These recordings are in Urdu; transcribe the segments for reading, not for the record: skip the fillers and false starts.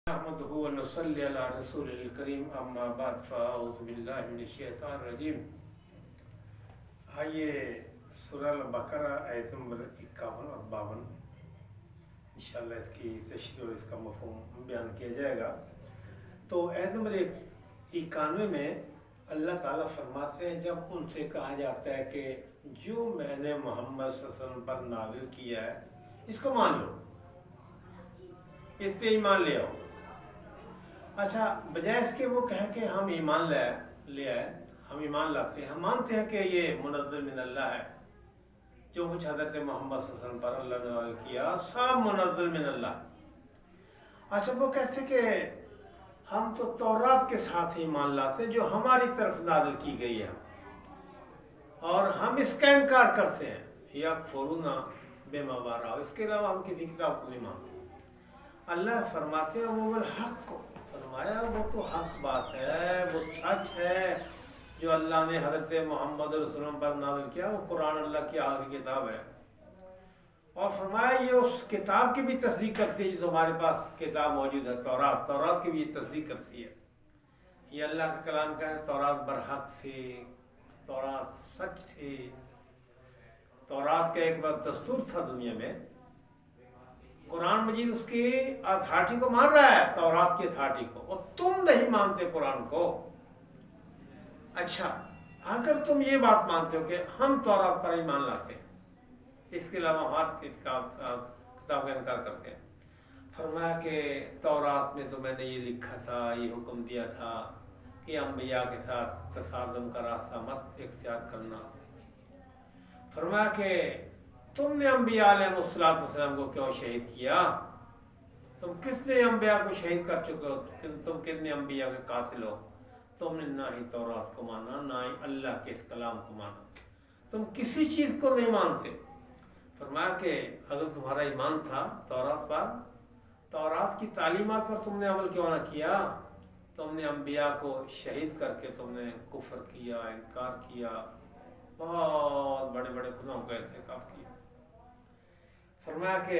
نحمده ونصلي على رسوله الكريم اما بعد فاعوذ باللہ من الشیطان الرجیم۔ آئیے سورہ البقرہ آیت نمبر 51 اور 52 انشاءاللہ اس کی تشریح اور اس کا مفہوم بیان کیا جائے گا۔ تو آیت نمبر 91 میں اللہ تعالیٰ فرماتے ہیں جب ان سے کہا جاتا ہے کہ جو میں نے محمد صلی اللہ علیہ وسلم پر نازل کیا ہے اس کو مان لو، اس پہ ایمان لے آؤ۔ اچھا، بجائے اس کے وہ کہے کہ ہم ایمان لے آئے، ہم ایمان لاتے ہیں، ہم مانتے ہیں کہ یہ منزل من اللہ ہے، جو کچھ حضرت محمد صلی اللہ علیہ وسلم پر اللہ نے نازل کیا سب منزل من اللہ۔ اچھا، وہ کہتے کہ ہم تو تورات کے ساتھ ایمان لاتے جو ہماری طرف نازل کی گئی ہے، اور ہم اس کا انکار کرتے ہیں یکفرون بما وراء، اس کے علاوہ ہم کسی کتاب کو نہیں مانتے۔ اللہ فرماتے ہیں وہ الحق کو، فرمایا وہ تو حق بات ہے، وہ سچ ہے جو اللہ نے حضرت محمد رسول اللہ پر نازل کیا، وہ قرآن اللہ کی آخری کتاب ہے۔ اور فرمایا یہ اس کتاب کی بھی تصدیق کرتی ہے جو تمہارے پاس کتاب موجود ہے، تورات کی بھی یہ تصدیق کرتی ہے۔ یہ اللہ کا کلام کا ہے، تورات برحق تھی، تورات سچ تھی، تورات کا ایک بات دستور تھا دنیا میں۔ قرآن مجید اس کی اتھارٹی کو مان رہا ہے، تورات کی اتھارٹی کو، اور تم نہیں مانتے قرآن کو۔ اچھا، اگر تم یہ بات مانتے ہو کہ ہم تورات پر ایمان لاتے ہیں، اس کے علاوہ ہماری کتاب کا انکار کرتے ہیں، فرمایا کہ تورات میں تو میں نے یہ لکھا تھا، یہ حکم دیا تھا کہ انبیاء کے ساتھ تصادم کا راستہ مت اختیار کرنا۔ فرمایا کہ تم نے انبیاء علیہ السلام کو کیوں شہید کیا؟ تم کتنے انبیاء کو شہید کر چکے ہو، تم کتنے انبیاء کے قاتل ہو؟ تم نے نہ ہی تورات کو مانا، نہ ہی اللہ کے اس کلام کو مانا، تم کسی چیز کو نہیں مانتے۔ فرمایا کہ اگر تمہارا ایمان تھا تورات پر، تورات کی تعلیمات پر تم نے عمل کیوں نہ کیا؟ تم نے انبیاء کو شہید کر کے تم نے کفر کیا، انکار کیا، بہت بڑے بڑے گناہوں کا ارتکاب کیا۔ فرمایا کہ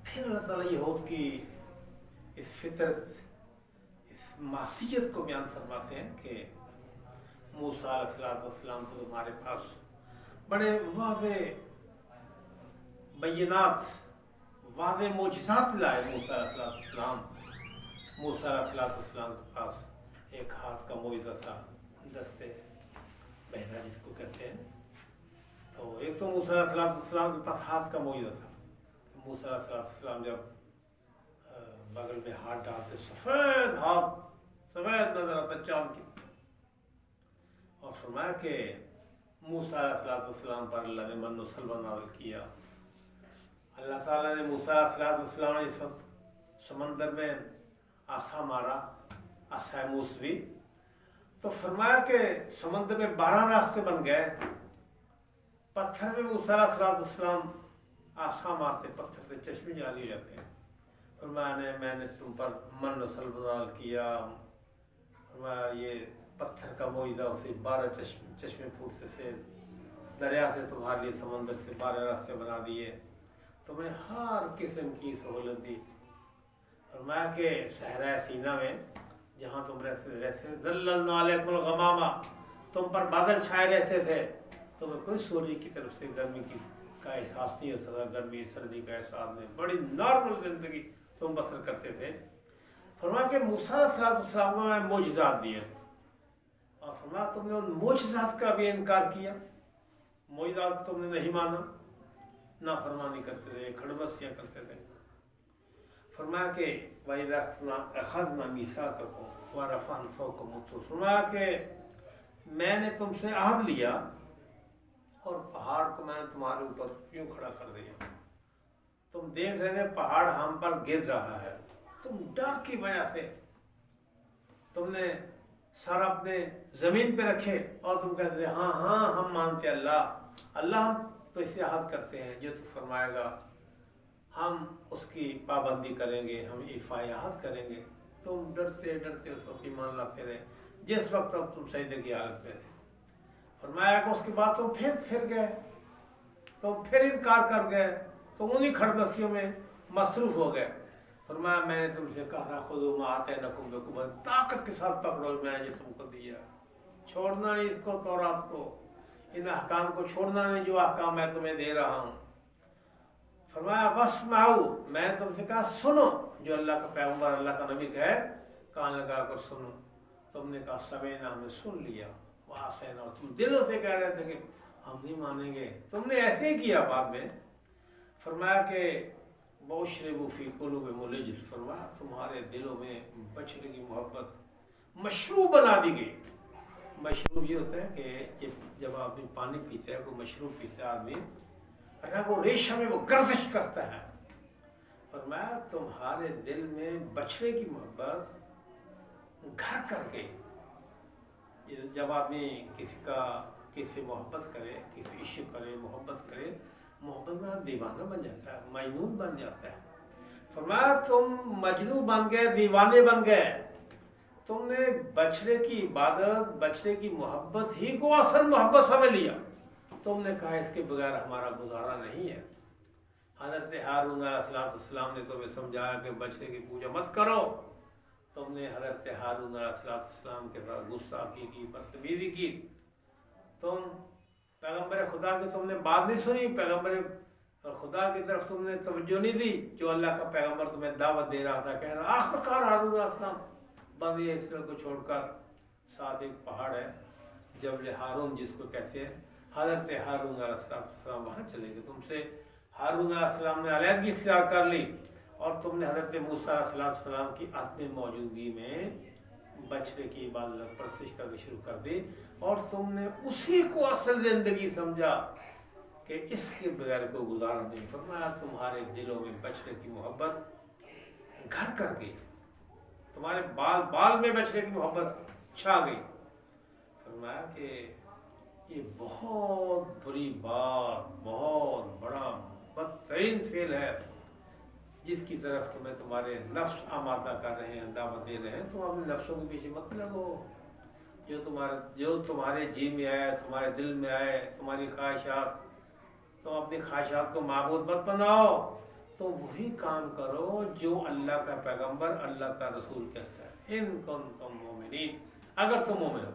پھر اللہ تعالیٰ یہود کی اس فطرت، اس معصیت کو بیان فرماتے ہیں کہ موسیٰ علیہ السلام تو تمہارے پاس بڑے واضح بینات، واضح معجزات لائے۔ موسیٰ علیہ السلام کے پاس ایک ہاتھ کا معجزہ تھا، دستے بہرا جس کو کہتے ہیں۔ تو ایک تو موسیٰ علیہ السلام کے پاس ہاتھ کا معجزہ تھا۔ موسیٰ علیہ السلام جب بغل میں ہاتھ ڈالتے سفید ہاتھ، سفید نظر آتا چاند کی۔ اور فرمایا کہ موسیٰ علیہ السلام پر اللہ نے من و سلوہ نازل کیا۔ اللہ تعالیٰ نے موسیٰ علیہ السلام نے اس وقت سمندر میں عصا مارا، عصا موسوی، تو فرمایا کہ سمندر میں 12 راستے بن گئے۔ پتھر میں موسیٰ علیہ السلام عصا مارتے، پتھر سے چشمے جاری ہو جاتے ہیں۔ فرمایا میں نے تم پر من و سلوہ نازل کیا۔ فرمایا یہ پتھر کا معجزہ، اسے 12 چشمے پھوٹتے تھے، دریا سے تمہارے لیے سمندر سے 12 راستے بنا دیے، تمہیں ہر قسم کی سہولت دی۔ فرمایا کہ صحرائے سینا میں جہاں تم رہتے ظللنا علیکم الغمامہ، تم پر بادل چھائے رہتے تھے، تمہیں کوئی سورج کی طرف سے گرمی کا احساس نہیں ہوتا تھا، گرمی سردی کا احساس نہیں، بڑی نارمل زندگی تم بسر کرتے تھے۔ فرمایا کہ موسیٰ علیہ السلام کو میں معجزات دیے تھے، اور فرمایا تم نے ان معجزات کا بھی انکار کیا، معجزات تم نے نہیں مانا، نافرمانی کرتے تھے، کھڑبستیاں کرتے تھے۔ فرمایا کہ وَإِذَا أَخَذْنَا مِيثَاقَكُمْ وَرَفَعْنَا فَوْقَكُمُ الطُّورَ، فرمایا کہ میں نے تم سے عہد لیا اور پہاڑ کو میں نے تمہارے اوپر کیوں کھڑا کر دیا۔ تم دیکھ رہے تھے پہاڑ ہم پر گر رہا ہے، تم ڈر کی وجہ سے تم نے سر اپنے زمین پہ رکھے اور تم کہتے تھے ہاں ہاں ہم مانتے اللہ ہم تو اس سے عہد کرتے ہیں، جو تو فرمائے گا ہم اس کی پابندی کریں گے، ہم ایفائے عہد کریں گے۔ تم ڈرتے ڈرتے اس وقت ایمان لاتے رہے جس وقت اب تم سجدے کی حالت میں تھے۔ فرمایا کہ اس کے بعد تم پھر گئے، تم پھر انکار کر گئے، تم انہی کھڑبستیوں میں مصروف ہو گئے۔ فرمایا میں نے تم سے کہا تھا خذوا ما آتیناکم بقوۃ، طاقت کے ساتھ پکڑو میں نے جو تم کو دیا، چھوڑنا نہیں اس کو، تورات کو، ان احکام کو چھوڑنا نہیں جو احکام میں تمہیں دے رہا ہوں۔ فرمایا واسمعوا، میں نے تم سے کہا سنو، جو اللہ کا پیغمبر اللہ کا نبی ہے کان لگا کر سنو، تم نے کہا سمعنا، ہم نے سن لیا، وعصینا، اور تم دلوں سے کہہ رہے تھے کہ ہم نہیں مانیں گے، تم نے ایسے ہی کیا بعد میں۔ فرمایا کہ وَأُشْرِبُوا فِي قُلُوبِهِمُ الْعِجْلَ، فرمایا تمہارے دلوں میں بچڑے کی محبت مشروب بنا دی گئی۔ مشروب یہ ہوتا ہے کہ جب آدمی پانی پیتا ہے، کوئی مشروب پیتا ہے آدمی، رگ و ریشہ میں وہ گردش کرتا ہے، فرمایا تمہارے دل میں بچڑے کی محبت گھر کر کے، جب آدمی کسی سے محبت کرے، کسی عشق کرے، محبت کرے، محبت میں دیوانہ بن جاتا ہے، مجنون بن جاتا ہے۔ فرمایا تم مجنون بن گئے، دیوانے بن گئے، تم نے بچڑے کی عبادت، بچڑے کی محبت ہی کو اصل محبت سمجھ لیا، تم نے کہا اس کے بغیر ہمارا گزارا نہیں ہے۔ حضرت ہارون علیہ السلام نے تمہیں سمجھایا کہ بچڑے کی پوجا مت کرو، تم نے حضرت ہارون علیہ السلام کے ساتھ گستاخی کی، بدتمیزی کی، تم پیغمبر خدا کی تم نے بات نہیں سنی، پیغمبر خدا کی طرف تم نے توجہ نہیں دی، جو اللہ کا پیغمبر تمہیں دعوت دے رہا تھا، کہہ رہا آخر کار ہارون علیہ السلام بنی اسرائیل کو چھوڑ کر، ساتھ ایک پہاڑ ہے جبل ہارون جس کو کہتے ہیں، حضرت ہارون علیہ السلام وہاں چلے گئے، تم سے ہارون علیہ السلام نے علیحدگی اختیار کر لی، اور تم نے حضرت موسیٰ علیہ السلام کی عدم موجودگی میں بچڑے کی عبادت پرستش کرنی شروع کر دی، اور تم نے اسی کو اصل زندگی سمجھا کہ اس کے بغیر کوئی گزارا نہیں۔ فرمایا تمہارے دلوں میں بچڑے کی محبت گھر کر گئی، تمہارے بال بال میں بچڑے کی محبت چھا گئی۔ فرمایا کہ یہ بہت بری بات، بہت بڑا بدترین فعل ہے، جس کی طرف تمہیں تمہارے نفس آمادہ کر رہے ہیں، دعوت دے رہے ہیں، تم اپنے نفسوں کے پیچھے مت لگو، جو تمہارے جی میں آئے، تمہارے دل میں آئے، تمہاری خواہشات، تم اپنی خواہشات کو معبود مت بناؤ، تم وہی کام کرو جو اللہ کا پیغمبر، اللہ کا رسول کہتا ہے، ان کنتم مومنین، اگر تم مومن ہو،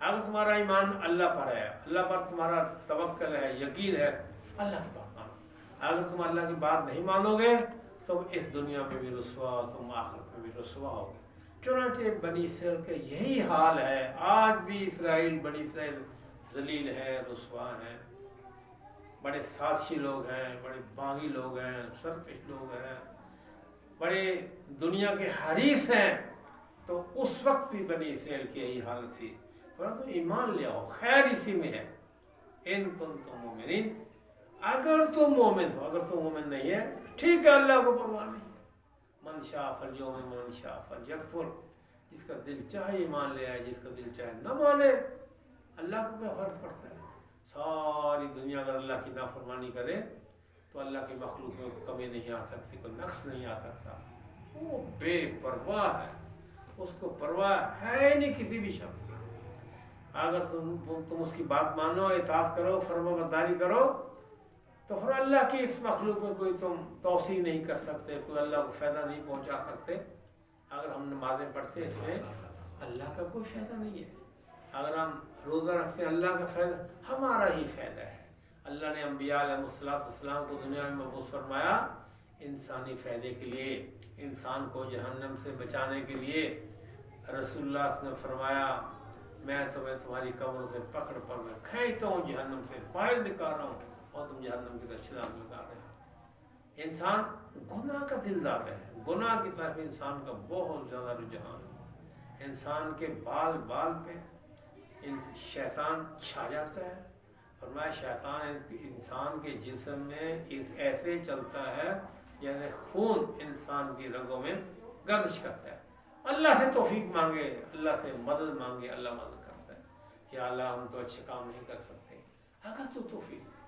اگر تمہارا ایمان اللہ پر ہے، اللہ پر تمہارا توکل ہے، یقین ہے، اللہ کی بات مانو، اگر تم اللہ کی بات نہیں مانو گے، تم اس دنیا میں بھی رسوا، تم آخرت میں بھی رسوا ہوگے۔ چنانچہ بنی اسرائیل کا یہی حال ہے، آج بھی بنی اسرائیل ذلیل ہے، رسوا ہیں، بڑے سازشی لوگ ہیں، بڑے باغی لوگ ہیں، سرکش لوگ ہیں، بڑے دنیا کے حریص ہیں، تو اس وقت بھی بنی اسرائیل کی یہی حالت تھی، پرنتو ایمان لے آؤ، خیر اسی میں ہے، ان کنتم مومنین، اگر تم مومن ہو، اگر تم مومن نہیں ہے ٹھیک ہے، اللہ کو پرواہ نہیں، من شاء فلیؤمن من شاء فلیکفر، جس کا دل چاہے ایمان لے آئے، جس کا دل چاہے نہ مانے، اللہ کو کیا فرق پڑتا ہے؟ ساری دنیا اگر اللہ کی نافرمانی کرے تو اللہ کی مخلوق میں کوئی کمی نہیں آ سکتی، کوئی نقص نہیں آ سکتا، وہ بے پرواہ ہے، اس کو پرواہ ہے نہیں کسی بھی شخص کی۔ اگر تم اس کی بات مانو، اطاعت کرو، فرما برداری کرو، تو پھر اللہ کی اس مخلوق میں کوئی تم توسیع نہیں کر سکتے، کوئی اللہ کو فائدہ نہیں پہنچا سکتے۔ اگر ہم نمازیں پڑھتے ہیں اس میں اللہ کا کوئی فائدہ نہیں ہے، اگر ہم روزہ رکھتے ہیں اللہ کا فائدہ ہمارا ہی فائدہ ہے۔ اللہ نے انبیاء علیہ السلام کو دنیا میں مبعوث فرمایا انسانی فائدے کے لیے، انسان کو جہنم سے بچانے کے لیے۔ رسول اللہ نے فرمایا میں تمہیں تمہاری کمروں سے پکڑ میں کھینچتا ہوں، جہنم سے باہر نکال رہا ہوں، اور تم جہنم کی طرف چھلانگ لگا رہے ہیں۔ انسان گناہ کا دلدار ہے، گناہ کی طرف انسان کا بہت زیادہ رجحان ہے، انسان کے بال بال پہ شیطان چھا جاتا ہے۔ فرمایا شیطان انسان کے جسم میں ایسے چلتا ہے یعنی خون انسان کی رگوں میں گردش کرتا ہے۔ اللہ سے توفیق مانگے، اللہ سے مدد مانگے، اللہ مدد کرتا ہے۔ یا اللہ ہم تو اچھے کام نہیں کر سکتے، اگر تو توفیق دے،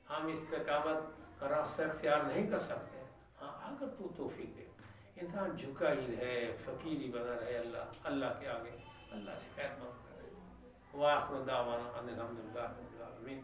ہم استقامت کا راستہ اختیار نہیں کر سکتے، ہاں اگر تو توفیق دے، انسان جھکا ہی رہے، فقیر ہی بنا رہے اللہ کے آگے، اللہ سے خیر مانگتا رہے۔ وآخر دعوانا ان الحمد للہ رب العالمین۔